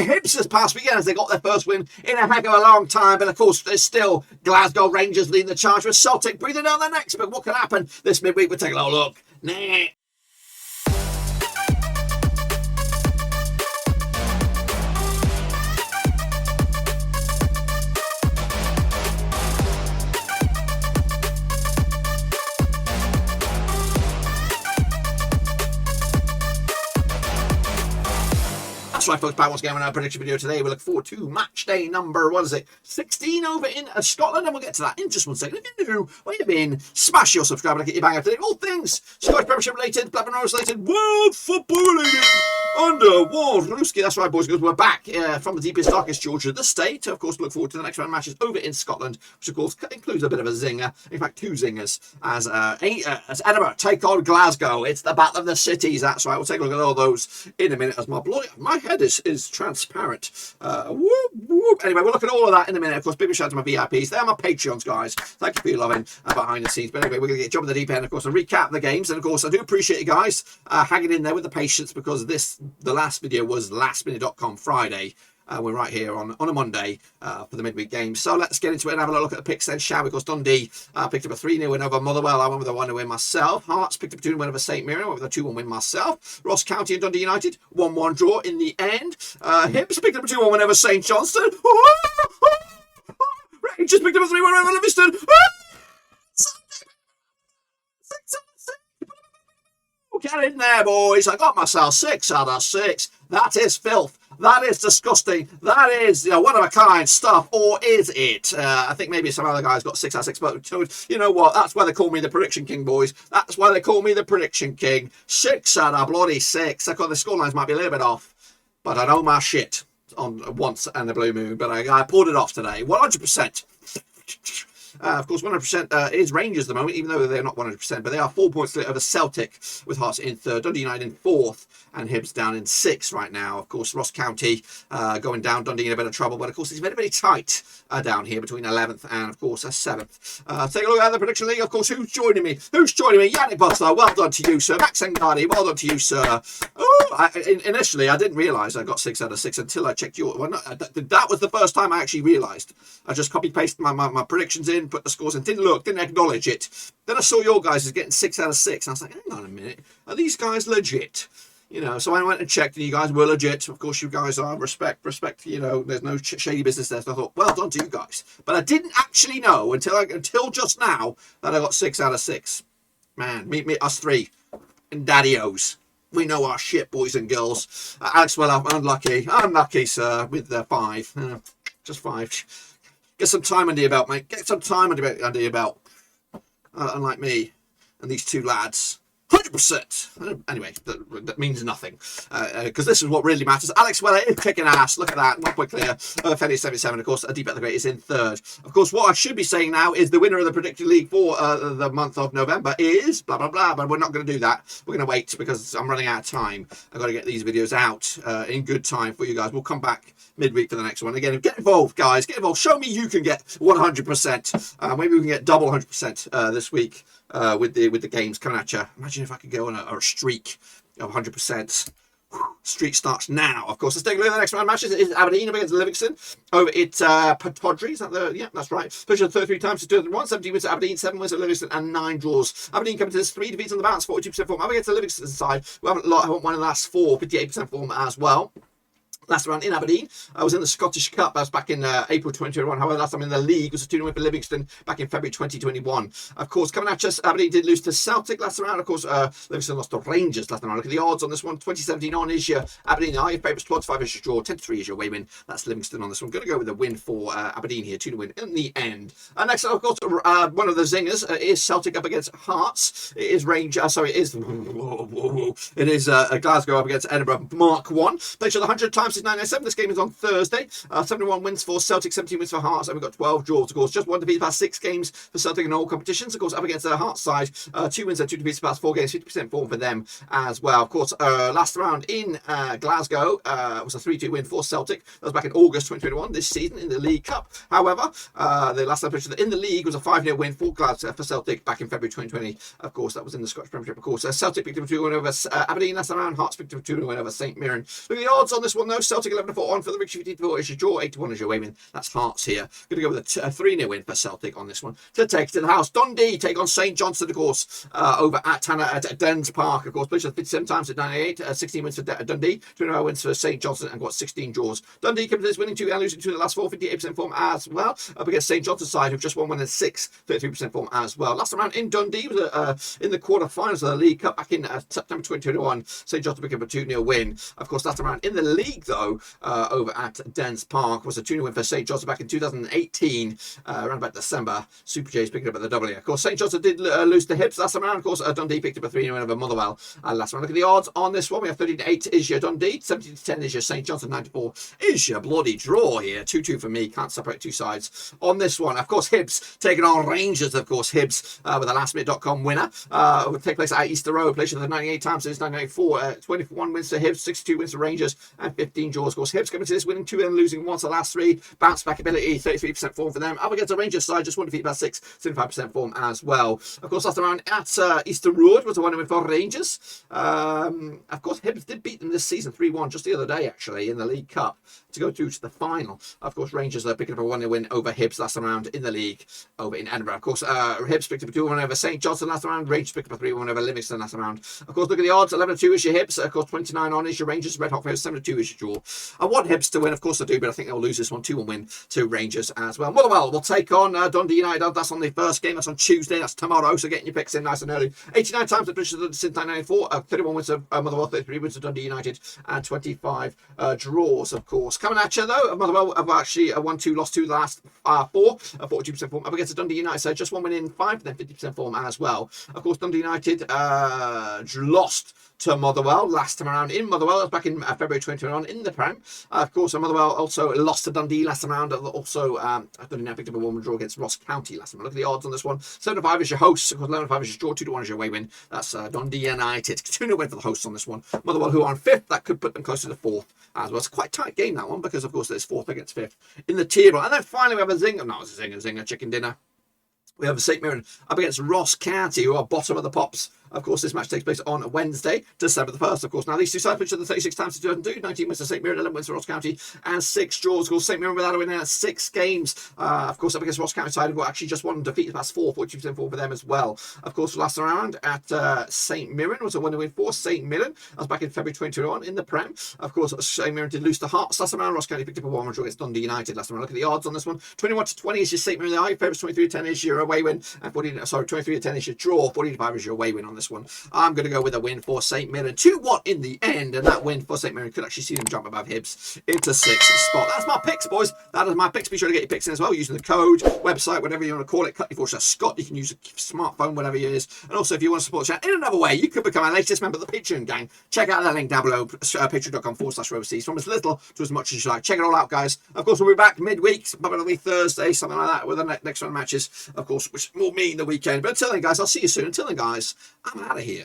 Hibs this past weekend as they got their first win in a heck of a long time. But of course, there's still Glasgow Rangers leading the charge with Celtic breathing down their necks. But what can happen this midweek? We'll take a little look. Nah. That's right, folks, back once again on our prediction video today. We look forward to match day number, 16 over in Scotland, and we'll get to that in just 1 second. If you're new, where you've been, smash your subscribe and get your bang up to date. All things Scottish Premiership related, Blackburn Rovers related, world football related, under Ward Ruski. That's right, boys and girls, we're back from the deepest, darkest Georgia, the state. Of course, look forward to the next round matches over in Scotland, which of course includes a bit of a zinger. In fact, 2 zingers as Edinburgh take on Glasgow. It's the battle of the cities. That's right. We'll take a look at all those in a minute as my head is transparent. Whoop, whoop. Anyway, we'll look at all of that in a minute. Of course, big shout out to my VIPs. They're my Patreons, guys. Thank you for your loving behind the scenes. But anyway, we're going to get jumping the deep end, of course, and recap the games. And of course, I do appreciate you guys hanging in there with the patience, because the last video was lastminute.com Friday. We're right here on a Monday for the midweek game. So let's get into it and have a look at the picks then, shall we? Because Dundee picked up a 3-0 win over Motherwell. I went with a 1-0 win myself. Hearts picked up a 2-0 win over St Mirren. I went with a 2-1 win myself. Ross County and Dundee United, 1-1 draw in the end. Hibs picked up a 2-1 win over St Johnstone. Rangers picked up a 3-1 win over Livingston. Get in there, boys. I got myself 6 out of 6. That is filth. That is disgusting. That is, one of a kind stuff. Or is it? I think maybe some other guys got 6 out of 6. But you know what? That's why they call me the Prediction King, boys. That's why they call me the Prediction King. 6 out of bloody 6. I thought the scorelines might be a little bit off. But I know my shit on once and the blue moon. But I pulled it off today. 100%. Of course, 100% is Rangers at the moment, even though they're not 100%, but they are 4 points split over Celtic, with Hearts in 3rd, Dundee United in 4th, and Hibs down in 6th right now. Of course, Ross County going down, Dundee in a bit of trouble, but of course it's very, very tight down here between 11th and, of course, 7th. Take a look at the Prediction League. Of course, who's joining me? Yannick Butler, well done to you, sir. Max Engardi, well done to you, sir. Oh, initially, I didn't realise I got 6 out of 6 until I checked your... Well, no, that was the first time I actually realised. I just copy-pasted my predictions in, put the scores in, didn't acknowledge it. Then I saw your guys as getting 6 out of 6, and I was like, hang on a minute, are these guys legit? So I went and checked, and you guys were legit. Of course, you guys are. Respect, there's no shady business there. So I thought, well done to you guys. But I didn't actually know until just now that I got 6 out of 6. Man, meet me, us 3, and Daddy-O's. We know our shit, boys and girls. Alex, well, I'm unlucky, sir, with the 5. Just 5. Get some time under your belt, mate. Get some time under your belt. Unlike me and these 2 lads. 100%. Anyway, that means nothing. Because this is what really matters. Alex Weller is kicking ass. Look at that. 1 point clear. Fenny 77. Of course, Deep at the Great is in 3rd. Of course, what I should be saying now is the winner of the Predicted League for the month of November is blah, blah, blah. But we're not going to do that. We're going to wait because I'm running out of time. I've got to get these videos out in good time for you guys. We'll come back midweek for the next one. Again, get involved, guys. Get involved. Show me you can get 100%. Maybe we can get double 100% this week with the games coming at you. Imagine if I could go on a streak of 100%. Streak starts now. Of course, let's take a look at the next round matches. It is Aberdeen against Livingston over at Patodry. Is that the... Yeah, that's right. Position 33 times to 201. 17 wins at Aberdeen, 7 wins at Livingston, and 9 draws. Aberdeen coming to this 3 defeats on the bounce, 42% form. Up against the Livingston side, who haven't won in the last 4, 58% form as well. Last round in Aberdeen, I was in the Scottish Cup. That was back in April 2021. However, last time in the league was a 2-0 win for Livingston back in February 2021. Of course, coming at us, Aberdeen did lose to Celtic last round. Of course, Livingston lost to Rangers last round. Look at the odds on this one. 2017 on is your Aberdeen. Are your favourites? 12-5 is your draw. 10-3 is your away win. That's Livingston on this one. Going to go with a win for Aberdeen here. 2-0 win in the end. Next up, of course, one of the zingers is Celtic up against Hearts. It is Rangers. It is Glasgow up against Edinburgh. Mark 1. Played the 100 times since 1997. This game is on Thursday. 71 wins for Celtic, 17 wins for Hearts, and we've got 12 draws. Of course, just 1 defeat past 6 games for Celtic in all competitions. Of course, up against the Hearts side, 2 wins and 2 defeats past 4 games, 50% form for them as well. Of course, last round in Glasgow was a 3-2 win for Celtic. That was back in August 2021, this season in the League Cup. However, the last time in the league was a 5-0 win for Glasgow for Celtic back in February 2020. Of course, that was in the Scottish Premiership. Of course, Celtic picked up a 2-1 win over Aberdeen last round. Hearts picked up a 2-1 win over St Mirren. Look at the odds on this one though. Celtic 11-4 on for the Richie 15-4 is your draw, 81 is your away win. That's Hearts here. Going to go with a 3-0 win for Celtic on this one. To take it to the house, Dundee take on St Johnstone, of course, over at Tanner at Dens Park, of course. Played 57 times at 98, 16 wins for Dundee, 29 wins for St Johnstone, and got 16 draws. Dundee came to this winning 2 and losing 2 in the last 4, 58% form as well. Up against St Johnston's side, who've just won 1 and 6, 33% form as well. Last round in Dundee was in the quarterfinals of the League Cup back in September 2021. St Johnstone picked up a 2-0 win. Of course, last round in the league, though, over at Dens Park was a 2-0 win for St Johnstone back in 2018, around about December. Super J's picking up at the W. Of course, St Johnstone did lose to Hibs last round. Of course, Dundee picked up a 3-0 win over Motherwell last round. Look at the odds on this one. We have 13-8 is your Dundee, 17-10 is your St Johnstone, 94 is your bloody draw here. 2-2 for me. Can't separate two sides on this one. Of course, Hibs taking on Rangers. Of course, Hibs with a lastminute.com winner. Will take place at Easter Road. Played for 98 times since 1994. 21 wins for Hibs, 62 wins for Rangers, and 15 draws. Of course, Hibs coming to this winning 2 and losing 1 to the last 3. Bounce back ability, 33% form for them. Up against the Rangers side, just 1 defeat about 6, 75% form as well. Of course, last round at Easter Road was the one win for Rangers. Of course, Hibs did beat them this season 3-1 just the other day, actually, in the League Cup to go through to the final. Of course, Rangers are picking up a 1-0 win over Hibs last round in the league over in Edinburgh. Of course, Hibs picked up a 2-1 over St Johnstone last round. Rangers picked up a 3-1 over Livingston last round. Of course, look at the odds. 11-2 is your Hibs. Of course, 29 on is your Rangers. Red Hot Favourites, 7-2 is your draw. I want Hibs to win. Of course I do, but I think they'll lose this one. 2-1 win to Rangers as well. Motherwell will take on Dundee United. That's on the first game. That's on Tuesday. That's tomorrow. So getting your picks in nice and early. 89 times at British since 1994. 31 wins of Motherwell, 33 wins of Dundee United, and 25 draws, of course. Coming at you, though, Motherwell have actually won 2, lost 2 the last 4. 42% form. Up against the Dundee United side, just 1 win in 5, then 50% form as well. Of course, Dundee United lost to Motherwell last time around in Motherwell. That was back in February 2021 in the Prem. Of course, Motherwell also lost to Dundee last time around. Also, Dundee now picked up a 1-1 draw against Ross County last time. Look at the odds on this one. 7-5 is your hosts. Of course, 11-5 is your draw. 2-1 is your away win. That's Dundee United. 2-0 win for the hosts on this one. Motherwell, who are on 5th, that could put them closer to 4th as well. It's quite a tight game, that one, because, of course, there's 4th against 5th in the table. And then finally, we have a zinger. No, it's a zinger chicken dinner. We have a St Mirren up against Ross County, who are bottom of the pops. Of course, this match takes place on Wednesday, December the 1st, of course. Now, these two sides played each other 36 times in 2002, 19 wins for St Mirren, 11 wins for Ross County, and 6 draws. Of course, St Mirren without a win in 6 games. Of course, up against Ross County side, who actually just won defeat past 4, 42% form for them as well. Of course, last round at St Mirren was a 1-0 win for St Mirren. That was back in February 2021 in the Prem. Of course, St Mirren did lose to Hearts last round. Ross County picked up a 1-1 draw against Dundee United last round. Look at the odds on this one. 21-20 is your St Mirren. The high favourites, 23-10 is your away win, and 23-10 is your draw. 40-5 is your away win on this one. I'm going to go with a win for St Mirren. 2-1 in the end, and that win for St Mirren could actually see them jump above Hibs into 6th spot. That's my picks, boys. That is my picks. Be sure to get your picks in as well using the code, website, whatever you want to call it. /Scott. You can use a smartphone, whatever it is. And also, if you want to support the channel in another way, you could become our latest member of the Patreon gang. Check out that link down below, patreon.com/overseas, from as little to as much as you like. Check it all out, guys. Of course, we'll be back midweek, probably Thursday, something like that, with the next round of matches, of course, which will mean the weekend. But until then, guys, I'll see you soon. Until then, guys, I'm out of here.